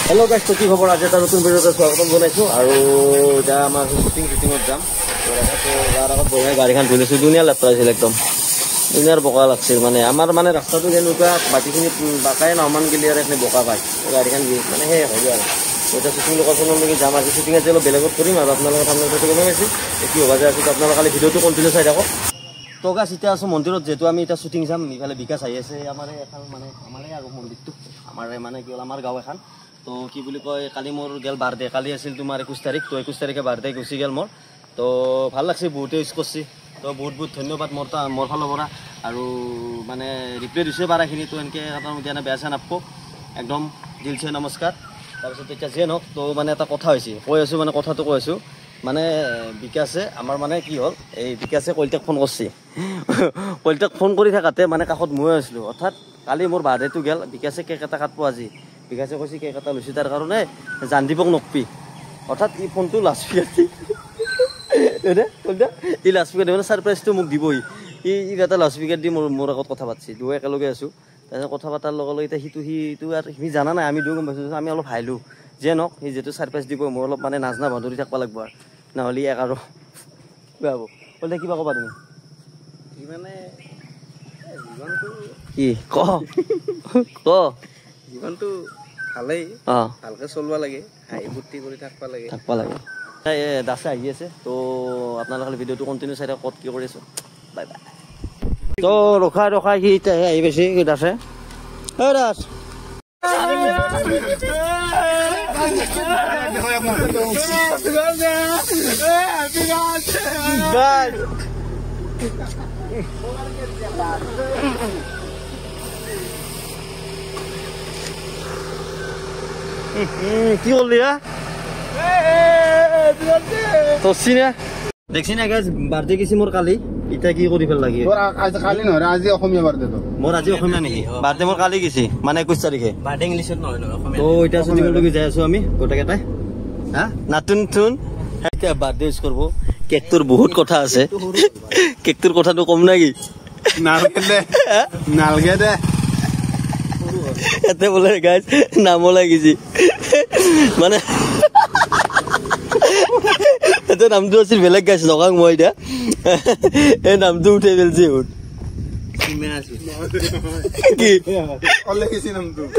Hello guys, तो কি খবৰ? আজি এটা নতুন ভিডিওতে স্বাগতম জনাইছো আৰু যা আমাৰ শুটিঙত যাম। তো যাৰ আগত বহি গাড়ীখন ধুলিছো, ধুনীয়া লেপটা আছিল, একদম ধুনীয়াৰ বোকা লাগছিল। মানে আমাৰ মানে ৰাস্তাটো যেনেকুৱা বাকীখিনি বাকাই নমান গেলি আৰু এখিনি বোকা পায়, গাড়ীখন মানে সেই হ'ব আৰু এতিয়া শ্বুটিং লোকেশ্যনলৈকে যাম। আজি শ্বুটিং আজি অলপ বেলেগত কৰিম আৰু আপোনালোকৰ সামনে ফটো গম পাইছে কি হ'ব যে আছোঁ। আপোনালোকে খালি ভিডিঅ'টো কণ্টিনিউ চাই থাকক। তো গাইছ, এতিয়া আছোঁ মন্দিৰত, যিহেতু আমি এতিয়া শ্বুটিং যাম। ইফালে বিকাশ আহি আছে, আমাৰ এখন মানে আমাৰে আৰু মন্দিৰটো আমাৰ মানে কি হ'ল আমাৰ গাঁও এখন। তো কি বুলি কয়, কালি মোৰ গেল বাৰ্থডে, কালি আছিল তোমাৰ 21 তাৰিখ। তো 21 তাৰিখে বাৰ্থডে গুচি গেল মোৰ। তো ভাল লাগছে, বহুতে উইচ কৰিছে। তো বহুত বহুত ধন্যবাদ মোৰ ফালৰ পৰা। আৰু মানে ৰিপ্লাই দিছে বাৰাখিনি, তো এনেকৈ দিয়া নাই, বেয়া চেয়া নাপাব, একদম দিলছে নমস্কাৰ। তাৰপিছত এতিয়া যিয়ে নহওক, তো মানে এটা কথা হৈছে, কৈ আছোঁ মানে কথাটো কৈ আছোঁ। মানে বিকাশে আমাৰ মানে কি হ'ল, এই বিকাশে কলিতাক ফোন কৰিছে। কলিতাক ফোন কৰি থাকাতে মানে কাষত মই আছিলোঁ। অৰ্থাৎ কালি মোৰ বাৰ্থডেটো গেল, বিকাশে কেক এটা কাটব আজি। বিকাশে কৈছে কেক এটা লৈছে তাৰ কাৰণে, জানদীপক নকবি। অৰ্থাৎ ই ফোনটো লাউডস্পীকাৰ দি ই লাউডস্পীকাৰ দি মানে ছাৰপ্ৰাইজটো মোক দিবহি। ই এটা লাউডস্পীকাৰ দি মোৰ আগত কথা পাতিছে। দুয়ো একেলগে আছোঁ। তাৰপিছত কথা পতাৰ লগে লগে এতিয়া সিটো আৰু সি জানা নাই, আমি দুয়ো গম পাইছোঁ। আমি অলপ হাঁহিলোঁ, যে নহওক সি যিহেতু ছাৰপ্ৰাইজ দিব, মই অলপ মানে নাজনা ভাদৰি থাকিব লাগিব আৰু নহ'লে এক আৰু বেয়া হ'ব। ক'লে কিবা ক'বা তুমি? মানে জীৱনটো কি ক জীৱনটো ভালেই, অঁ ভালকৈ চলিব লাগে, হাঁহি ফূৰ্তি কৰি থাকিব লাগে। দাসে আহি আছে। তো আপোনালোকে ভিডিঅ'টো কণ্টিনিউ চাই থাকক, ক'ত কি কৰি আছোঁ। Bye bye. তো ৰখাই সি এতিয়াহে আহি পাইছে, সি দাসে। দাস কি কৰলি? দেখছি না গাইজ, বাৰ্থডে গেছি মোৰ কালি। এতিয়া কি কৰি ফেল লাগি কালি নহয়, আজি অসমীয়া বাৰ্থডে। মোৰ আজি অসমীয়া নেকি? বাৰ্থডে মোৰ কালি গেছি, মানে 21 তাৰিখে। বাৰ্থডে ইংলিছত নহয়, তো এতিয়া শ্বুটিঙলৈকে যাই আছো আমি গোটেইকেইটাই। হা নাতুন এতিয়া বাৰ্থডে উইচ কৰিব। কেকটোৰ বহুত কথা আছে, কেকটোৰ কথাটো কম নাকি? নালগে দে এতে বোলে গাইজ নামো লাগিছে, মানে এতে নামটো আছিল বেলেগ গাইছ নকাং মই এতিয়া এই নামটো উঠাই পেলছি। কি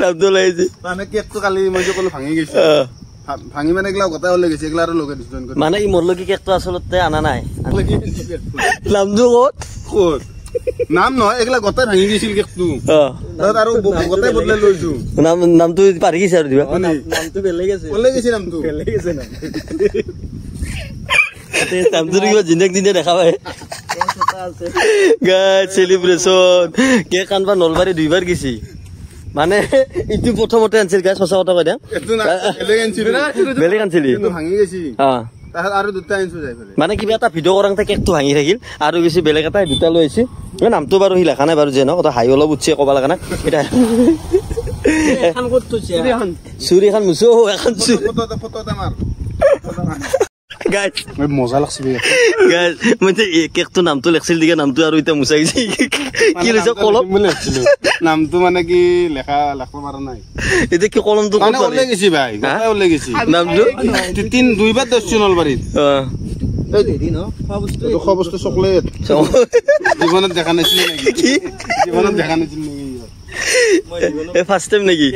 নামটো লাগিছে মানে কেকটো কালি মই যে ক'লো ভাঙি গৈছে, ভাঙি মানে এগুলা গোটাই ওলাই গৈছে, এগুলা আৰু লগে দিছো। মানে ই মোৰ লগি কেকটো আচলতে আনা নাই। নামটো ক'ত নাম নহয়, এগুলা গোটাই ভাঙি গৈছিল কেকটো, আৰু গোটাই বদলাই লৈছো। নামটো পাৰি গৈছে আৰু দিবা। নামটো বেলেগ আছে, ওলাই গৈছে, নামটো বেলেগ আছে। নামটো কিবা জিনেক দিনে দেখা পায়। চেলিব্ৰেচন কেক আনবা নলবাৰী 2 বাৰ গেছি। মানে ইটো প্ৰথমতে আনছিল গাইছ, সঁচা কথা কৈ দিয়া, বেলেগ আনছিলি, ভাঙি গৈছি। আৰু দুটা আনিছো যাই পেলাই, মানে কিবা এটা ভিডিঅ' কৰাংতে কেকটো ভাঙি থাকিল আৰু বেছি বেলেগ এটা দুটা লৈ আহিছে। নামটো বাৰু সি লেখা নাই বাৰু, যে নহওক হাঁহি অলপ উঠছে ক'ব লগা নাই। এতিয়া চুৰি এখন মুছো এখন মজা লাগছে কেকটো নামটো লেখছিল দিকে, নামটো আৰু এতিয়া মুচা গৈছে। কি লৈছে কলম? নামটো মানে কি লেখা পাৰা নাই, এতিয়া কি কলমটো ওলাই গৈছি ভাই, ওলাই গৈছি নামটো। 2 বাৰ দছছো নলবাৰীত। খোৱা বস্তু চকলেট জীৱনত দেখা নাছিল নেকি? জীৱনত দেখা নাছিল নেকি? ফাৰ্ষ্ট টাইম নেকি?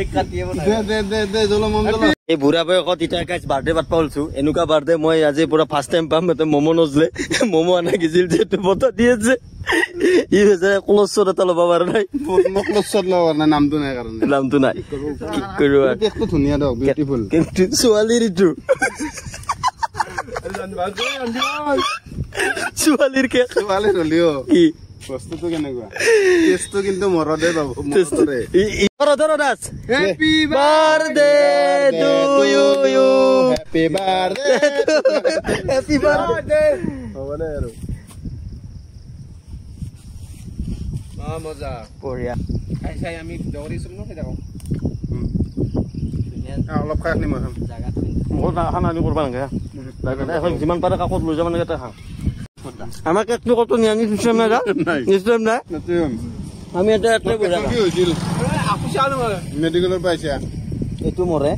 এই বুঢ়া বয়সত এতিয়া গাইছ বাৰ্থডে পাতবা ওলছো। এনেকুৱা বাৰ্থডে মই আজি পুৰা ফাৰ্ষ্ট টাইম পাম। ম'ম' নজলে ম'ম' আনা গেছিল, যিহেতু বতা দি আছে। ই ক্লজ এটা ল'ব পৰা নাই, নামটো নাই কাৰণে, নামটো নাই। কি কৰিব? ধুনীয়া দিয়ক, বিউটিফুল। কিন্তু ছোৱালীৰ ইটো ছোৱালীৰ কেক, ছোৱালীৰ হলিও কি বস্তুটো কেনেকুৱা? টেষ্টটো কিন্তু মৰদে পাব। Happy birthday to you, happy birthday, happy birthday. হ'ব দে আৰু মজা বঢ়িয়া। খাই আমি দৌৰিছো ন, খাই থাকো অলপ খাই আনি মই খাম। বহুত খানা আনি কৰিব নালাগে, যিমান পাৰে কাকত লৈ যাব নালাগে খাওঁ। আমার একটু কত নিয়ে আনি সিস্টেম নাই আমি এটা একটা কি হইছিল মেডিকেলৰ পাইছা এইটো মৰে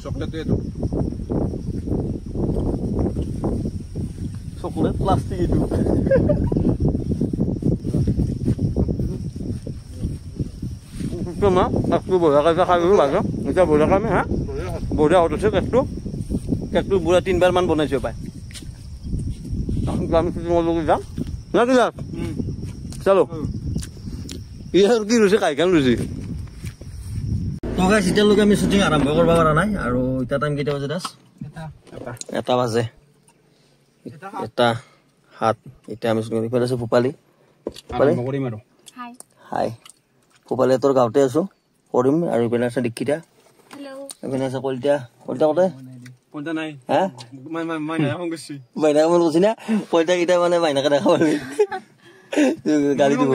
চকলেটটো এইটো চকলেট প্লাষ্টিক এইটো না কেকটো বঢ়িয়াকৈ খাই দিলোঁ ভাগে এতিয়া বঢ়িয়াকৈ আমি হা বঢ়িয়া উঠিছে কেকটো বুঢ়া 3 বাৰমান বনাইছোঁ পাই আমি যাম না কি যাম চলো ইয়াৰ কি ৰুচি কাইখান ৰুচি গাইছ এতিয়ালৈকে আমি শ্বুটিং আৰম্ভ কৰিব পৰা নাই আৰু এতিয়া টাইম কেইটা বাজে দাস 1 বাজে 1:07 এতিয়া আমি শ্বুটিং কৰি আছো ভূপালী কৰিম আৰু হাই ভূপালী তোৰ গাঁৱতে আছো কৰিম আৰু ইপিনে আছে দীক্ষিতা ইপিনে আছে কলিতা কলিতা নাই হা বাইনা মন কৈছি না কলিতা কেইটা মানে বাইনাকে দেখা পাবি গালি দিব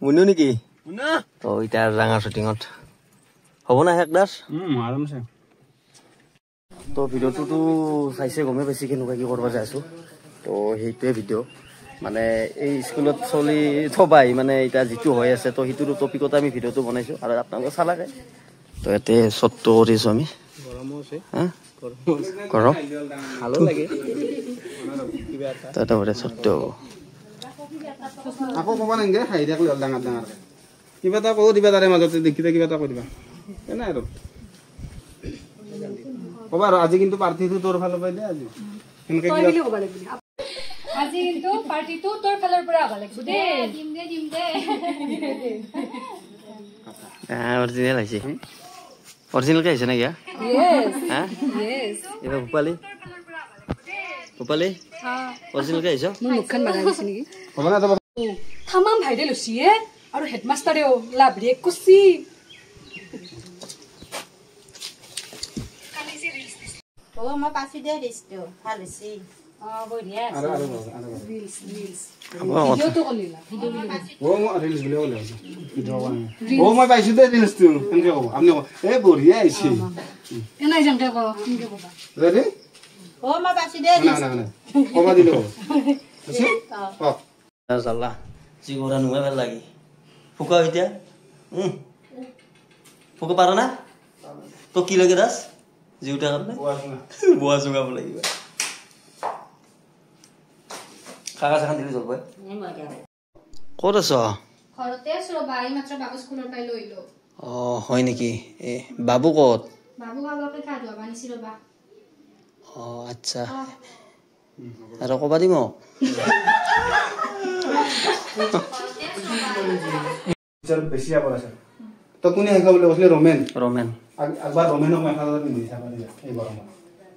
মুনু নেকি তো এতিয়া ৰাঙা শ্বুটিঙত হ'ব না হেক দাস আৰামছে তো ভিডিঅ'টোতো চাইছে গমে পাইছে কেনেকুৱা কি কৰিব যাইছোঁ তো সেইটোৱে ভিডিঅ' মানে এই স্কুলত চলি থবাই মানে এতিয়া যিটো হৈ আছে তো সেইটোৰ টপিকতে আমি ভিডিঅ'টো বনাইছোঁ আৰু আপোনালোকে চালাগে তো ইয়াতে চটটো কৰিছোঁ আমি গৰম ভালো লাগে তাতে চটটো আকৌ ক'বা নালাগে খাই দিয়াক লৈ ডাঙৰ কিবা এটা কওঁ দিবা তাৰে মাজতে দেখিলে কিবা এটা কৈ দিবা এনে আৰু ক'বা আৰু আজি কিন্তু পাৰ্টিটো তোৰ ফালৰ পৰা দে আজি সেনেকৈ কিবা আজি কিন্তু পাৰ্টিটো তোৰ ফালৰ পৰা হ'ব লাগিব দে দিম দে অৰিজিনেল আহিছে অৰিজিনেলকৈ আহিছে নেকি এইবাৰ ভূপালী অৰিজিনেলকৈ আহিছ মোৰ মুখখন বাগা গৈছে নেকি ক'বা না থামাম ভাইৰেল হৈছে আৰু হেডমাষ্টাৰেও লাভৰিয়ে কুচি মই পাছি দে দিছো ভাল হৈছে বঢ়িয়া আৰু ৰিলছ ভিডিঅ'টো কলিলা ৰিলছ বুলি ক'লে মই পাইছোঁ দে ৰিলছটো সেনেকৈ ক'ব আপুনি ক'ব এই বঢ়িয়া আহিছে এনাই যেনকে ক'বা ৰেডি মই পাছি দে ক'বা দিলে ক'ব চাল্লা যি কৰা নোহোৱাই ভাল লাগে ফুকাও এতিয়া ফুকা পাৰ না তো কি লাগে দাস জিউটা কাৰণে বোৱা চুঙাব লাগিব কাকা চাখান দিলি যাব ক'ত আছ ঘৰতে আছো ৰবা এই মাত্ৰ বাবু স্কুলৰ পৰা লৈ লো হয় নেকি এ বাবু ক'ত বাবু বাবুকে খা যোৱা বানিছি ৰবা আচ্ছা আৰু ক'বা দিম বেছি যাব আছে তো কোনে শিকাব বুলি কৈছিলে ৰমেন একবাৰ ৰমেনক মেখেলা পিন্ধি চাব দিলা এই গৰমত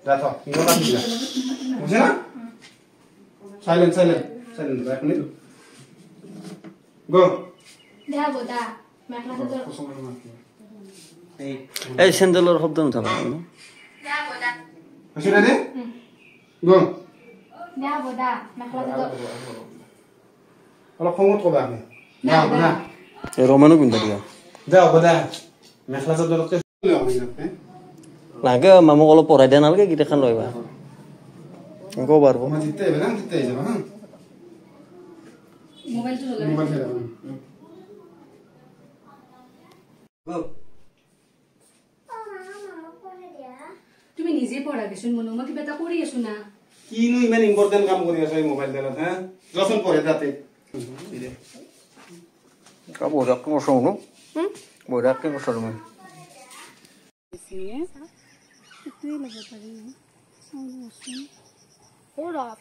যা থ কিনো কাটি দিলা বুঝছে না সাইলেন্ট এক মিনিট গো দেয়া বদা মেখলা চাদৰ এই চেণ্ডেলৰ শব্দ নুঠাবা দেয়া বদা হৈছে ৰেডি গো দেয়া বদা মেখলা চাদৰ অলপ খঙত ক'বা আপুনি না ৰমেনক পিন্ধা দিয়া যা হ'ব দে মেখেলা চাদৰতে লাগে মামুক অলপ পঢ়াই দিয়া নালাগে গীতখন লয়বা ক'ব পাৰিব মই জিতে আহিবা না জিতে আহি যাবা হা মোবাইলটো ল'লে মোবাইল খেলা তুমি নিজে পঢ়া গৈছোন মনো মই কিবা এটা কৰি আছো না কিনো ইমান ইম্পৰ্টেণ্ট কাম কৰি আছ এই মোবাইল ডালত হা যচোন পঢ়ে তাতে বঢ়িয়াকৈ কৈছোঁ ন বঢ়িয়াকৈ কৈছোঁ তুমি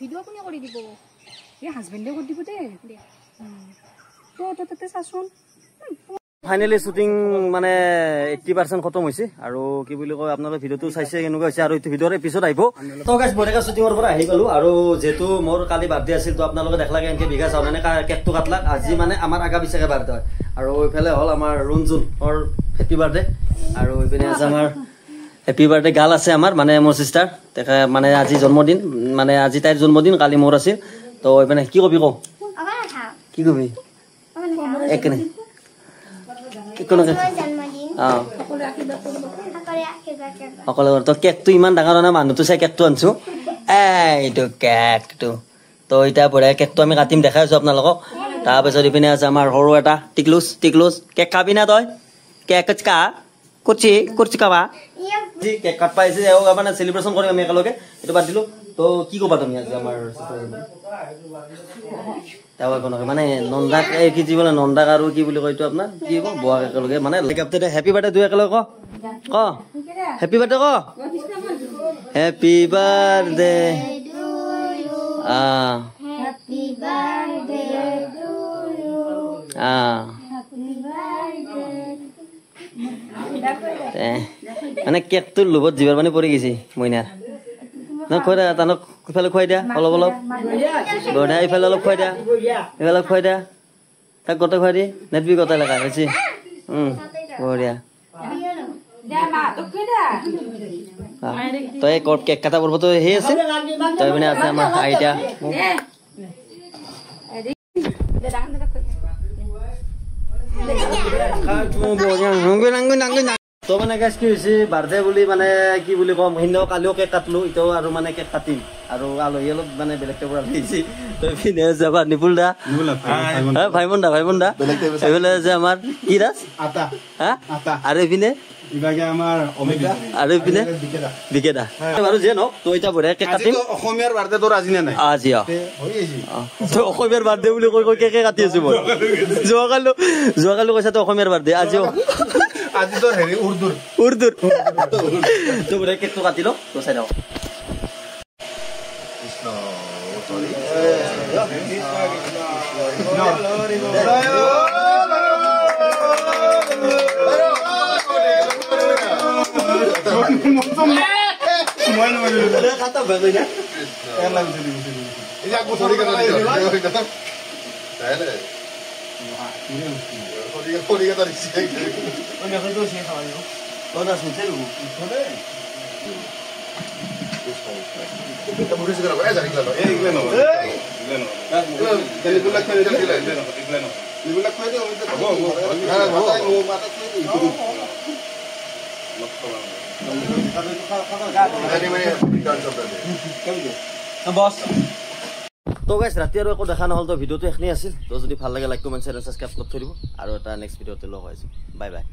ভিডিঅ' কোনে কৰি দিব এই হাজবেণ্ডে কৰি দিব দে তাতে চাচোন ফাইনেলি শ্বুটিং মানে 80% খতম হৈছে আৰু কি বুলি কয় আপোনালোকে ভিডিঅ'টো চাইছে কেনেকুৱা হৈছে আৰু এইটো ভিডিঅ'ৰ এপিছড আহিব তো গাইছ বঢ়িয়াকৈ শ্বুটিঙৰ পৰা আহি গ'লো আৰু যিহেতু মোৰ কালি বাৰ্থডে আছিল তো আপোনালোকে দেখলাগে এনেকৈ বিঘা চাওঁ মানে কেকটো কাটলাক আজি মানে আমাৰ আগা পিছাকে বাৰ্থডে হয় আৰু এইফালে হ'ল আমাৰ ৰুণজুনৰ হেপী বাৰ্থডে আৰু এইপিনে আছে আমাৰ হেপী বাৰ্থডে গাৰ্ল আছে আমাৰ মানে মোৰ চিষ্টাৰ তেখেত মানে আজি জন্মদিন মানে আজি তাইৰ জন্মদিন কালি মোৰ আছিল তো এইপিনে কি কবি কওঁ কি কবি একেনে সকলো তো কেকটো ইমান ডাঙৰ ডাঙৰ মানুহটো চাই কেকটো আনিছো এইটো কেকটো তো এতিয়া বঢ়িয়া কেকটো আমি কাটিম দেখাই আছো আপোনালোকক তাৰপিছত ইপিনে আছে আমাৰ সৰু এটা টিকলুচ কেক খাবি না তই কেক কা কৰছি কাবা জি কেক কাট পাইছে মানে সেলিব্ৰেশন কৰিম আমি একেলগে এটো বাদ দিলো তো কি কবা তুমি আজি আমাৰ তাও কোন মানে নন্দাক কি জি বলে নন্দাক আৰু কি বুলি কয়টো আপোনাৰ কি কো বয়া একেলগে মানে কেপটেন হ্যাপি বাৰ্থডে দুই একেলগে ক হ্যাপি বাৰ্থডে ক happy birthday Happy birthday to you. Happy birthday. মানে কেকটোৰ লোভত জিবাৰ পানী পৰি গৈছে মইনাৰ না খোৱা তানক ইফালে খুৱাই দিয়া অলপ অলপ বঢ়িয়া ইফালে অলপ খুৱাই দিয়া ইফালে খুৱাই দিয়া তাক গোটেই খুৱাই দি নেটবি গোটেই লগা হৈছে বঢ়িয়া তই কেক কাটা পৰ্বতো সেই আছে তই মানে আছে আমাৰ আইতা তো মানে গাইজ কি হৈছে বাৰ্থডে বুলি মানে কি বুলি কম সিদিনাও কালিও কেক কাটলো ইটো আৰু মানে কেক কাটিম আৰু আলহী অলপ মানে বেলেগকে পৰা আহিছে তই পিনে যাবা নিপুল দা ভাইমন দা এইফালে যে আমাৰ কি দাস আৰু এইপিনে আৰু এইপিনে বিকেদা বাৰু যে নহওক তই এতিয়া বঢ়িয়া কেক কাটিম অসমীয়াৰ বাৰ্থডে তোৰ আজি নে নাই আজি তই অসমীয়াৰ বাৰ্থডে বুলি কৈ কৈ কেকে কাটি আছো মই যোৱাকালি কৈছা তই অসমীয়াৰ বাৰ্থডে আজিও আজি তোৰ হেৰি উৰ্দুৰ তো বঢ়িয়া কেকটো কাটি লওঁ তই চাই থাক তো গাইজ ৰাতি আৰু একো দেখা নহ'ল তো ভিডিঅ'টো এখনি আছিল তো যদি ভাল লাগে লাইক কমেণ্ট শ্বেয়াৰ সাবস্ক্ৰাইব কৰি থৈ দিব আৰু এটা নেক্সট ভিডিঅ'তে লগ হৈ আছো বাই বাই